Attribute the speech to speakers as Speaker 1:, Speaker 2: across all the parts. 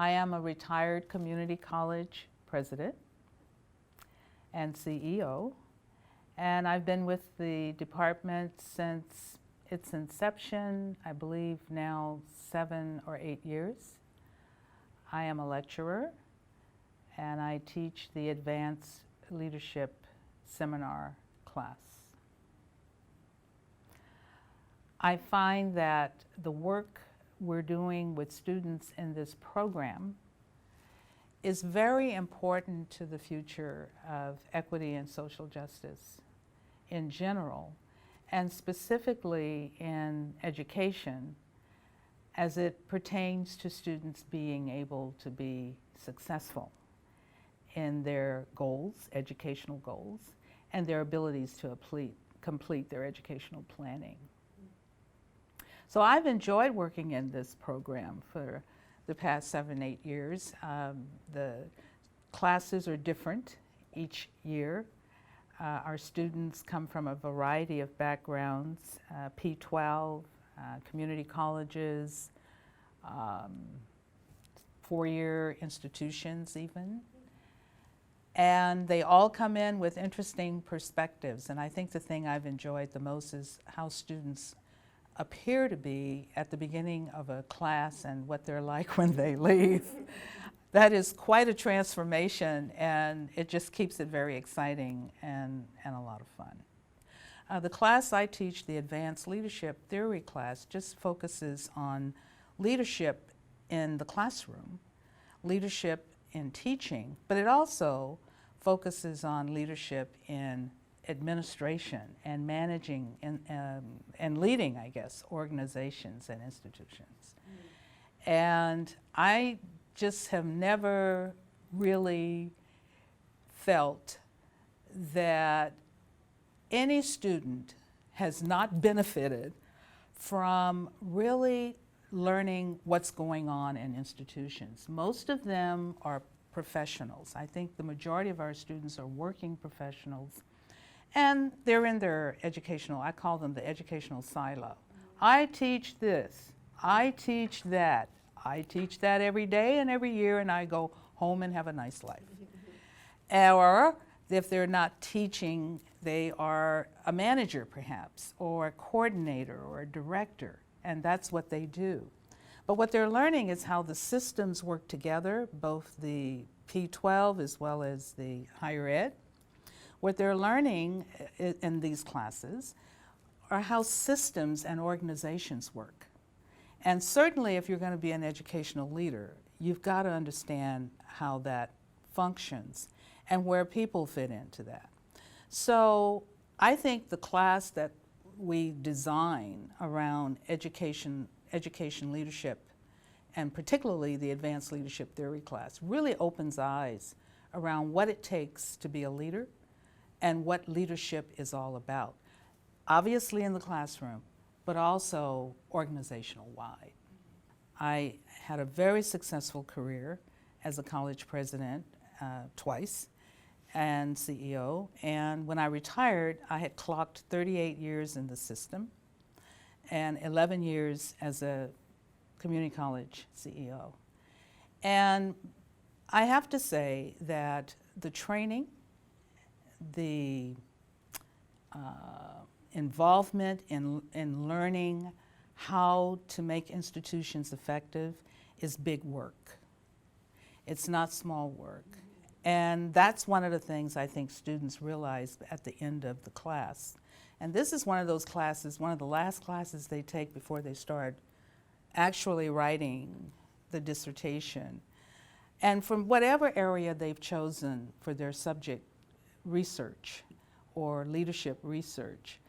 Speaker 1: I am a retired community college president and CEO, and I've been with the department since its inception, I believe now 7 or 8 years. I am a lecturer, and I teach the Advanced Leadership Seminar class. I find that the work we're doing with students in this program is very important to the future of equity and social justice in general, and specifically in education as it pertains to students being able to be successful in their goals, educational goals, and their abilities to complete their educational planning. So I've enjoyed working in this program for the past 7, 8 years. The classes are different each year. Our students come from a variety of backgrounds, P-12, community colleges, 4-year institutions even. And they all come in with interesting perspectives. And I think the thing I've enjoyed the most is how students appear to be at the beginning of a class and what they're like when they leave. That is quite a transformation, and it just keeps it very exciting and a lot of fun. The class I teach, the Advanced Leadership Theory class, just focuses on leadership in the classroom, leadership in teaching, but it also focuses on leadership in administration and managing and leading, I guess, organizations and institutions. And I just have never really felt that any student has not benefited from really learning what's going on in institutions. Most of them are professionals. I think the majority of our students are working professionals, and they're in their educational, I call them the educational silo. I teach this, I teach that, I teach that every day and every year, and I go home and have a nice life. Or if they're not teaching, they are a manager perhaps, or a coordinator or a director, and that's what they do. But what they're learning is how the systems work together, both the P-12 as well as the higher ed. What they're learning in these classes are how systems and organizations work. And certainly if you're going to be an educational leader, you've got to understand how that functions and where people fit into that. So I think the class that we design around education leadership, and particularly the Advanced Leadership Theory class, really opens eyes around what it takes to be a leader and what leadership is all about. Obviously in the classroom, but also organizational-wide. I had a very successful career as a college president twice and CEO, and when I retired, I had clocked 38 years in the system and 11 years as a community college CEO. And I have to say that the training, the involvement in learning how to make institutions effective is big work. It's not small work. And that's one of the things I think students realize at the end of the class. And this is one of those classes, one of the last classes they take before they start actually writing the dissertation. And from whatever area they've chosen for their subject research or leadership research,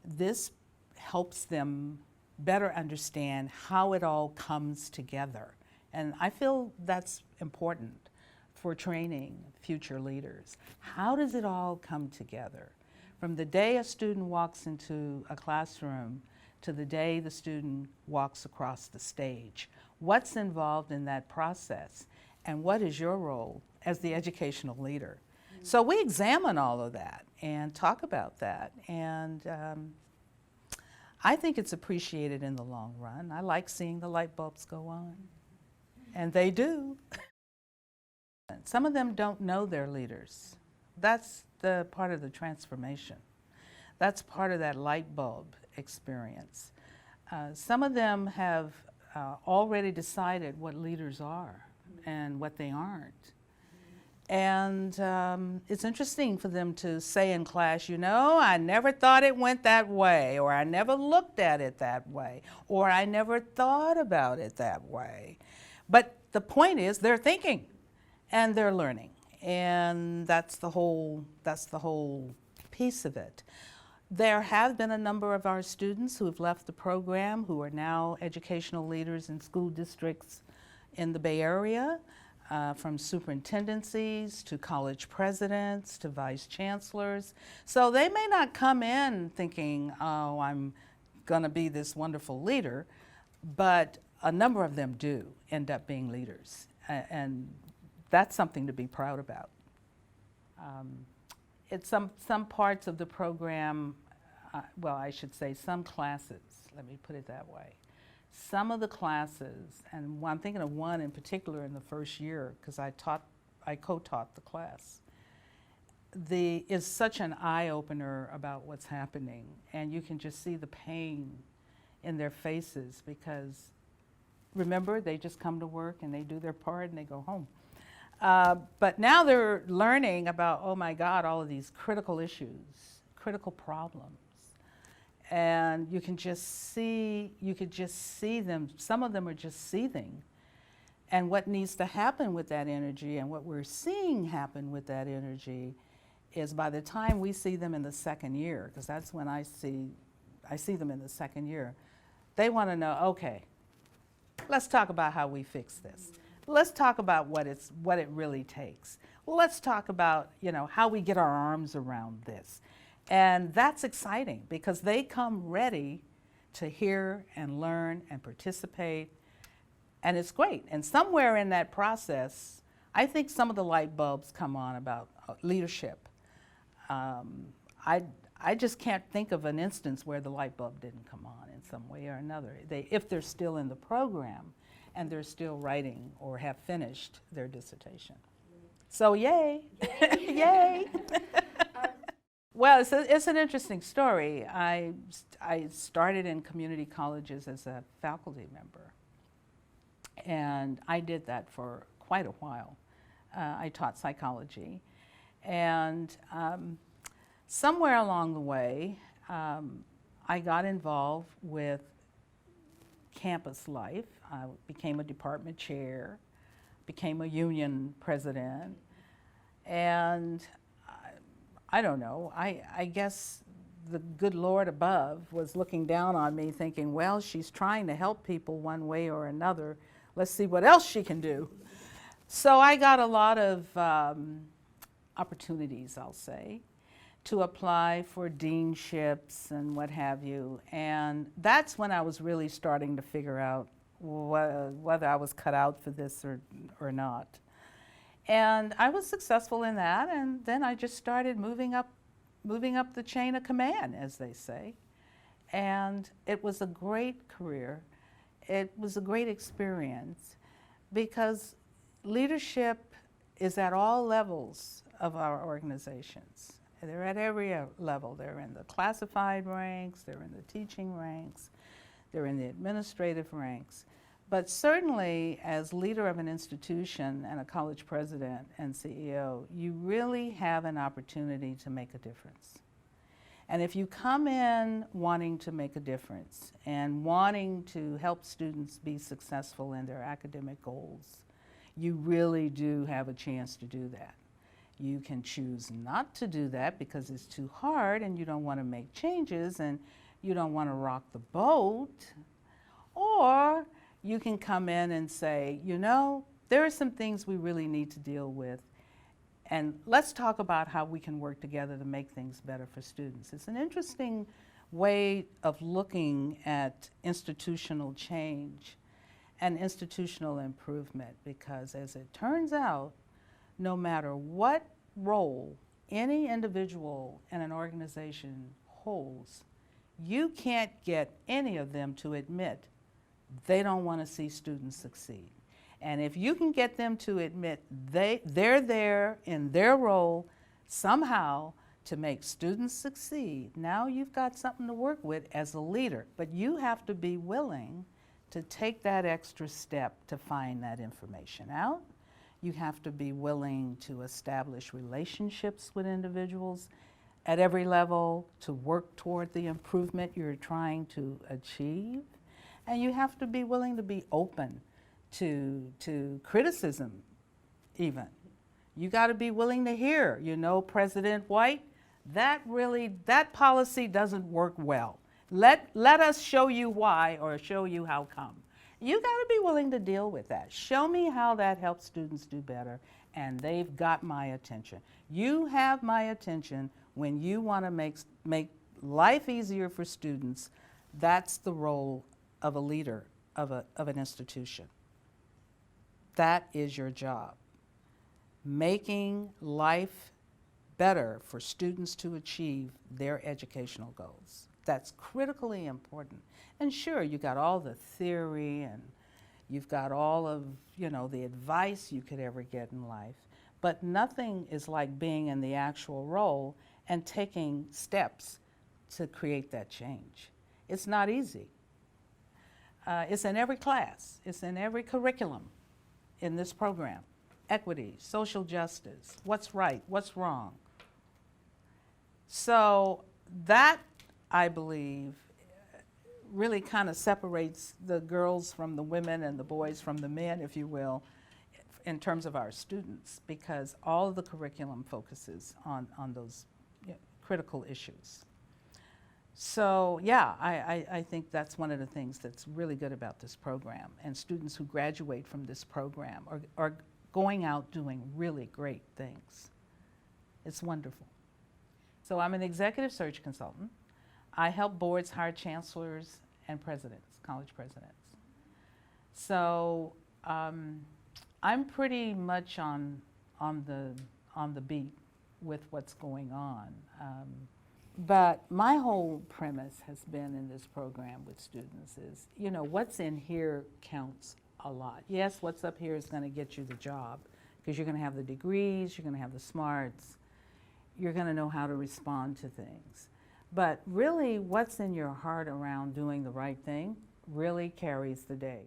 Speaker 1: this helps them better understand how it all comes together. And I feel that's important for training future leaders. How does it all come together? From the day a student walks into a classroom to the day the student walks across the stage. What's involved in that process? And what is your role as the educational leader? So we examine all of that and talk about that. And I think it's appreciated in the long run. I like seeing the light bulbs go on. And they do. Some of them don't know they're leaders. That's the part of the transformation. That's part of that light bulb experience. Some of them have already decided what leaders are and what they aren't. And it's interesting for them to say in class, you know, I never thought it went that way, or I never looked at it that way, or I never thought about it that way. But the point is they're thinking and they're learning. And that's the whole piece of it. There have been a number of our students who have left the program who are now educational leaders in school districts in the Bay Area, from superintendencies to college presidents to vice chancellors. So they may not come in thinking, oh, I'm going to be this wonderful leader, but a number of them do end up being leaders. And that's something to be proud about. It's some parts of the program, well, I should say some classes, let me put it that way. Some of the classes, and I'm thinking of one in particular in the first year, because I co-taught the class, is such an eye-opener about what's happening, and you can just see the pain in their faces because, remember, they just come to work and they do their part and they go home. But now they're learning about, oh my God, all of these critical issues, critical problems. And you could just see them, some of them are just seething. And what needs to happen with that energy and what we're seeing happen with that energy is by the time we see them in the second year, because that's when I see them in the second year, they want to know, okay, let's talk about how we fix this. Let's talk about what it really takes. Let's talk about, you know, how we get our arms around this. And that's exciting because they come ready to hear and learn and participate, and it's great. And somewhere in that process, I think some of the light bulbs come on about leadership. I just can't think of an instance where the light bulb didn't come on in some way or another. If they're still in the program and they're still writing or have finished their dissertation. So yay, yay. Well, it's an interesting story. I started in community colleges as a faculty member, and I did that for quite a while. I taught psychology, and somewhere along the way, I got involved with campus life. I became a department chair, became a union president, and I don't know, I guess the good Lord above was looking down on me thinking, well, she's trying to help people one way or another. Let's see what else she can do. So I got a lot of opportunities, I'll say, to apply for deanships and what have you. And that's when I was really starting to figure out whether I was cut out for this or not. And I was successful in that, and then I just started moving up the chain of command, as they say. And it was a great career. It was a great experience because leadership is at all levels of our organizations. They're at every level. They're in the classified ranks, they're in the teaching ranks, they're in the administrative ranks. But certainly, as leader of an institution and a college president and CEO, you really have an opportunity to make a difference. And if you come in wanting to make a difference and wanting to help students be successful in their academic goals, you really do have a chance to do that. You can choose not to do that because it's too hard and you don't want to make changes and you don't want to rock the boat, or you can come in and say, you know, there are some things we really need to deal with, and let's talk about how we can work together to make things better for students. It's an interesting way of looking at institutional change and institutional improvement because, as it turns out, no matter what role any individual in an organization holds, you can't get any of them to admit they don't want to see students succeed. And if you can get them to admit they're there in their role somehow to make students succeed, now you've got something to work with as a leader. But you have to be willing to take that extra step to find that information out. You have to be willing to establish relationships with individuals at every level to work toward the improvement you're trying to achieve. And you have to be willing to be open to criticism even. You got to be willing to hear, you know, President White, that policy doesn't work well. Let us show you why or show you how come. You got to be willing to deal with that. Show me how that helps students do better, and they've got my attention. You have my attention when you want to make life easier for students. That's the role of a leader of an institution. That is your job. Making life better for students to achieve their educational goals. That's critically important. And sure, you got all the theory and you've got all of, you know, the advice you could ever get in life, but nothing is like being in the actual role and taking steps to create that change. It's not easy. It's in every class. It's in every curriculum in this program. Equity, social justice, what's right, what's wrong. So that, I believe, really kind of separates the girls from the women and the boys from the men, if you will, in terms of our students, because all of the curriculum focuses on those critical issues. So yeah, I think that's one of the things that's really good about this program. And students who graduate from this program are going out doing really great things. It's wonderful. So I'm an executive search consultant. I help boards hire chancellors and presidents, college presidents. So I'm pretty much on the beat with what's going on. But my whole premise has been in this program with students is, you know, what's in here counts a lot. Yes, what's up here is going to get you the job because you're going to have the degrees, you're going to have the smarts, you're going to know how to respond to things. But really, what's in your heart around doing the right thing really carries the day.